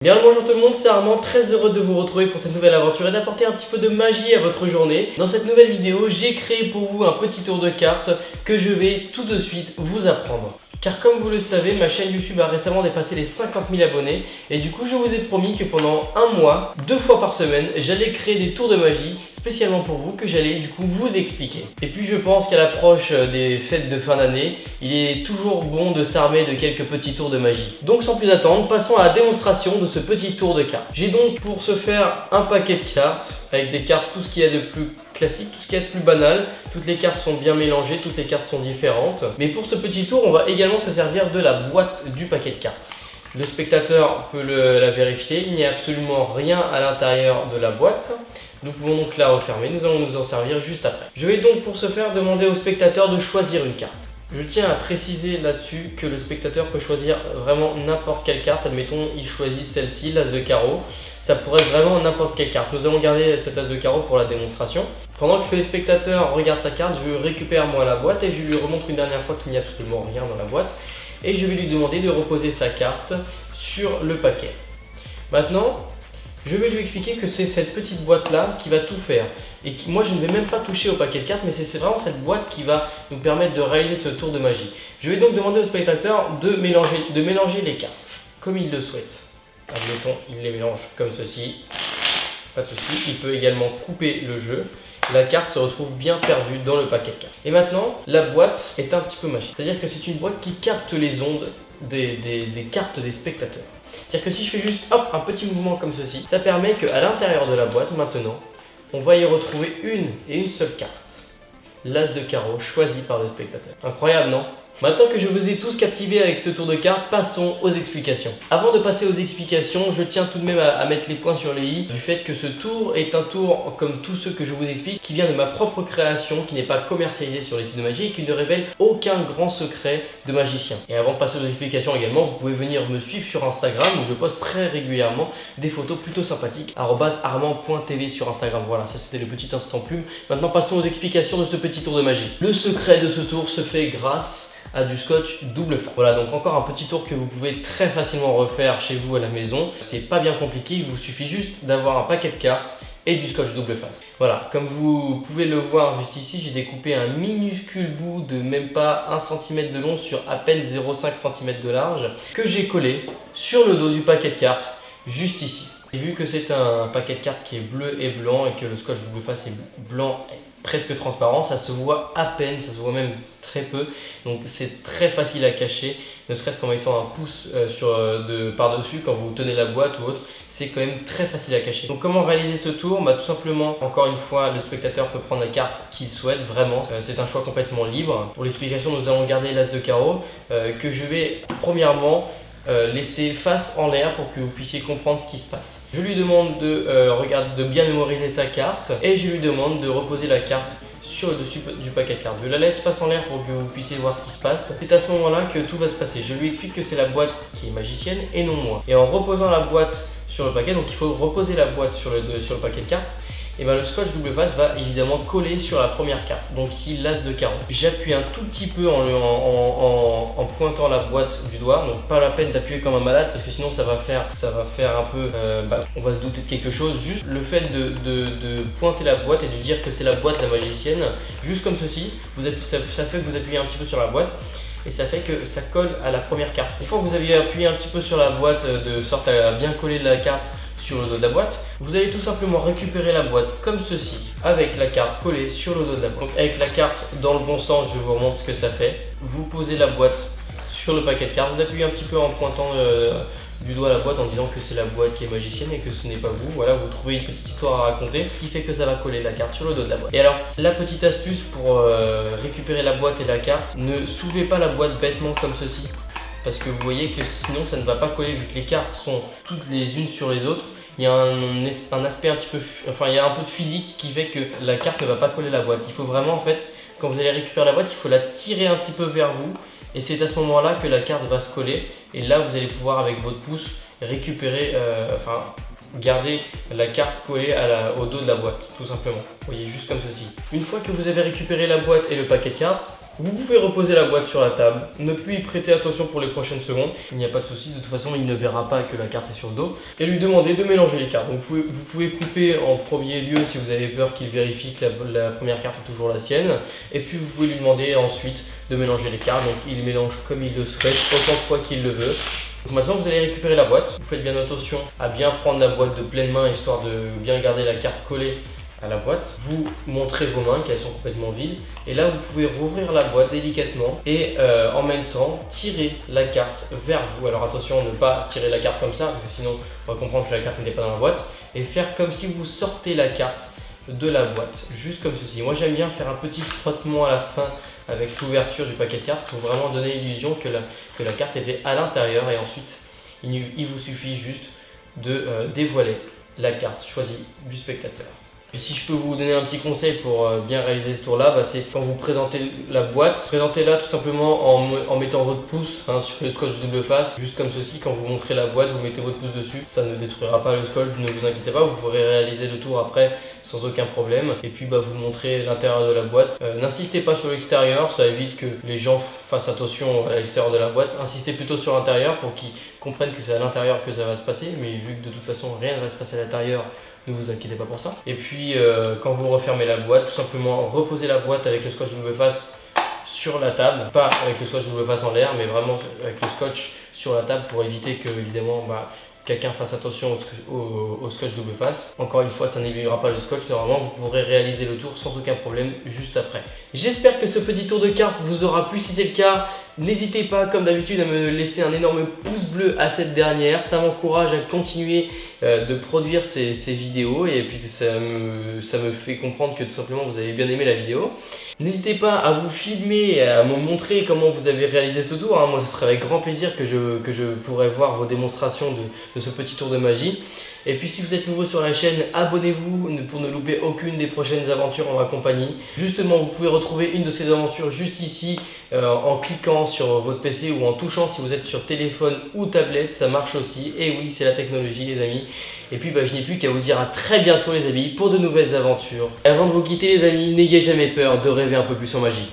Bien le bonjour tout le monde, c'est Armand, très heureux de vous retrouver pour cette nouvelle aventure et d'apporter un petit peu de magie à votre journée. Dans cette nouvelle vidéo, j'ai créé pour vous un petit tour de cartes que je vais tout de suite vous apprendre. Car comme vous le savez, ma chaîne YouTube a récemment dépassé les 50 000 abonnés et du coup je vous ai promis que pendant un mois, 2 fois par semaine, j'allais créer des tours de magie spécialement pour vous que j'allais du coup vous expliquer. Et puis je pense qu'à l'approche des fêtes de fin d'année, il est toujours bon de s'armer de quelques petits tours de magie. Donc sans plus attendre, passons à la démonstration de ce petit tour de cartes. J'ai donc pour ce faire un paquet de cartes avec des cartes, tout ce qu'il y a de plus classique, tout ce qu'il y a de plus banal. Toutes les cartes sont bien mélangées, toutes les cartes sont différentes. Mais pour ce petit tour, on va également se servir de la boîte du paquet de cartes. Le spectateur peut la vérifier, il n'y a absolument rien à l'intérieur de la boîte. Nous pouvons donc la refermer, nous allons nous en servir juste après. Je vais donc pour ce faire demander au spectateur de choisir une carte. Je tiens à préciser là-dessus que le spectateur peut choisir vraiment n'importe quelle carte. Admettons, il choisit celle-ci, l'as de carreau. Ça pourrait être vraiment n'importe quelle carte. Nous allons garder cet as de carreau pour la démonstration. Pendant que le spectateur regarde sa carte, je récupère moi la boîte et je lui remontre une dernière fois qu'il n'y a absolument rien dans la boîte. Et je vais lui demander de reposer sa carte sur le paquet. Maintenant, je vais lui expliquer que c'est cette petite boîte là qui va tout faire. Et moi je ne vais même pas toucher au paquet de cartes, mais c'est vraiment cette boîte qui va nous permettre de réaliser ce tour de magie. Je vais donc demander au spectateur de mélanger les cartes, comme il le souhaite. Admettons, il les mélange comme ceci, pas de souci. Il peut également couper le jeu. La carte se retrouve bien perdue dans le paquet de cartes. Et maintenant, la boîte est un petit peu magique. C'est-à-dire que c'est une boîte qui capte les ondes des cartes des spectateurs. C'est-à-dire que si je fais juste hop, un petit mouvement comme ceci, ça permet qu'à l'intérieur de la boîte, maintenant, on va y retrouver une seule carte. L'as de carreau choisi par le spectateur. Incroyable, non ? Maintenant que je vous ai tous captivés avec ce tour de cartes, passons aux explications. Avant de passer aux explications, je tiens tout de même à mettre les points sur les i du fait que ce tour est un tour, comme tous ceux que je vous explique, qui vient de ma propre création, qui n'est pas commercialisé sur les sites de magie et qui ne révèle aucun grand secret de magicien. Et avant de passer aux explications également, vous pouvez venir me suivre sur Instagram où je poste très régulièrement des photos plutôt sympathiques, @armand.tv sur Instagram. Voilà, ça c'était le petit instant plume. Maintenant passons aux explications de ce petit tour de magie. Le secret de ce tour se fait grâce à du scotch double face. Voilà, donc encore un petit tour que vous pouvez très facilement refaire chez vous à la maison. C'est pas bien compliqué, il vous suffit juste d'avoir un paquet de cartes et du scotch double face. Voilà, comme vous pouvez le voir juste ici, j'ai découpé un minuscule bout de même pas 1 cm de long sur à peine 0,5 cm de large que j'ai collé sur le dos du paquet de cartes juste ici. Et vu que c'est un paquet de cartes qui est bleu et blanc et que le scotch double face est blanc et presque transparent, ça se voit à peine, ça se voit même très peu, donc c'est très facile à cacher, ne serait-ce qu'en mettant un pouce par-dessus quand vous tenez la boîte ou autre, c'est quand même très facile à cacher. Donc comment réaliser ce tour ? Tout simplement, encore une fois, le spectateur peut prendre la carte qu'il souhaite, vraiment, c'est un choix complètement libre. Pour l'explication, nous allons garder l'as de carreau, que je vais premièrement laisser face en l'air pour que vous puissiez comprendre ce qui se passe. Je lui demande de bien mémoriser sa carte et je lui demande de reposer la carte sur le dessus du paquet de cartes. Je la laisse face en l'air pour que vous puissiez voir ce qui se passe. C'est à ce moment-là que tout va se passer. Je lui explique que c'est la boîte qui est magicienne et non moi. Et en reposant la boîte sur le paquet, donc il faut reposer la boîte sur le paquet de cartes, et le scotch double face va évidemment coller sur la première carte, donc ici l'as de carreau. J'appuie un tout petit peu en pointant la boîte du doigt, donc pas la peine d'appuyer comme un malade parce que sinon ça va faire un peu, on va se douter de quelque chose. Juste le fait de pointer la boîte et de dire que c'est la boîte la magicienne, juste comme ceci, ça fait que vous appuyez un petit peu sur la boîte. Et ça fait que ça colle à la première carte. Une fois que vous avez appuyé un petit peu sur la boîte de sorte à bien coller la carte sur le dos de la boîte, vous allez tout simplement récupérer la boîte comme ceci, avec la carte collée sur le dos de la boîte. Donc avec la carte dans le bon sens, je vous remontre ce que ça fait. Vous posez la boîte sur le paquet de cartes, vous appuyez un petit peu en pointant du doigt la boîte en disant que c'est la boîte qui est magicienne et que ce n'est pas vous. Voilà, vous trouvez une petite histoire à raconter qui fait que ça va coller la carte sur le dos de la boîte. Et alors, la petite astuce pour récupérer la boîte et la carte, ne soulevez pas la boîte bêtement comme ceci. Parce que vous voyez que sinon ça ne va pas coller vu que les cartes sont toutes les unes sur les autres. Il y a un aspect un petit peu, il y a un peu de physique qui fait que la carte ne va pas coller la boîte. Il faut vraiment en fait, quand vous allez récupérer la boîte, il faut la tirer un petit peu vers vous. Et c'est à ce moment-là que la carte va se coller. Et là, vous allez pouvoir avec votre pouce récupérer, garder la carte collée au dos de la boîte, tout simplement. Vous voyez, juste comme ceci. Une fois que vous avez récupéré la boîte et le paquet de cartes, Vous pouvez reposer la boîte sur la table, ne plus y prêter attention pour les prochaines secondes, il n'y a pas de souci, de toute façon il ne verra pas que la carte est sur le dos, et lui demander de mélanger les cartes. Donc vous pouvez couper en premier lieu si vous avez peur qu'il vérifie que la première carte est toujours la sienne, et puis vous pouvez lui demander ensuite de mélanger les cartes, donc il mélange comme il le souhaite, autant de fois qu'il le veut. Donc maintenant vous allez récupérer la boîte, vous faites bien attention à bien prendre la boîte de pleine main histoire de bien garder la carte collée à la boîte. Vous montrez vos mains qu'elles sont complètement vides et là vous pouvez rouvrir la boîte délicatement et en même temps tirer la carte vers vous. Alors attention, ne pas tirer la carte comme ça parce que sinon on va comprendre que la carte n'était pas dans la boîte, et faire comme si vous sortez la carte de la boîte, juste comme ceci. Moi j'aime bien faire un petit frottement à la fin avec l'ouverture du paquet de cartes pour vraiment donner l'illusion que la carte était à l'intérieur, et ensuite il vous suffit juste de dévoiler la carte choisie du spectateur. Et si je peux vous donner un petit conseil pour bien réaliser ce tour-là, c'est quand vous présentez la boîte, présentez-la tout simplement en mettant votre pouce sur le scotch double face, juste comme ceci. Quand vous montrez la boîte, vous mettez votre pouce dessus, ça ne détruira pas le scotch, ne vous inquiétez pas, vous pourrez réaliser le tour après sans aucun problème. Et puis vous montrez l'intérieur de la boîte. N'insistez pas sur l'extérieur, ça évite que les gens fassent attention à l'extérieur de la boîte. Insistez plutôt sur l'intérieur pour qu'ils comprennent que c'est à l'intérieur que ça va se passer, mais vu que de toute façon rien ne va se passer à l'intérieur, ne vous inquiétez pas pour ça. Et puis quand vous refermez la boîte, tout simplement reposez la boîte avec le scotch double face sur la table, pas avec le scotch double face en l'air, mais vraiment avec le scotch sur la table pour éviter que évidemment quelqu'un fasse attention au scotch double face. Encore une fois, ça n'éliminera pas le scotch, normalement vous pourrez réaliser le tour sans aucun problème juste après. J'espère que ce petit tour de carte vous aura plu. Si c'est le cas, n'hésitez pas comme d'habitude à me laisser un énorme pouce bleu à cette dernière, ça m'encourage à continuer de produire ces vidéos, et puis ça me fait comprendre que tout simplement vous avez bien aimé la vidéo. N'hésitez pas à vous filmer et à me montrer comment vous avez réalisé ce tour. Moi, ce serait avec grand plaisir que je pourrais voir vos démonstrations de ce petit tour de magie. Et puis si vous êtes nouveau sur la chaîne, abonnez-vous pour ne louper aucune des prochaines aventures en ma compagnie. Justement, vous pouvez retrouver une de ces aventures juste ici en cliquant sur votre PC ou en touchant si vous êtes sur téléphone ou tablette, ça marche aussi. Et oui, c'est la technologie les amis. Et puis je n'ai plus qu'à vous dire à très bientôt les amis pour de nouvelles aventures. Et avant de vous quitter les amis, n'ayez jamais peur de rêver un peu plus en magie.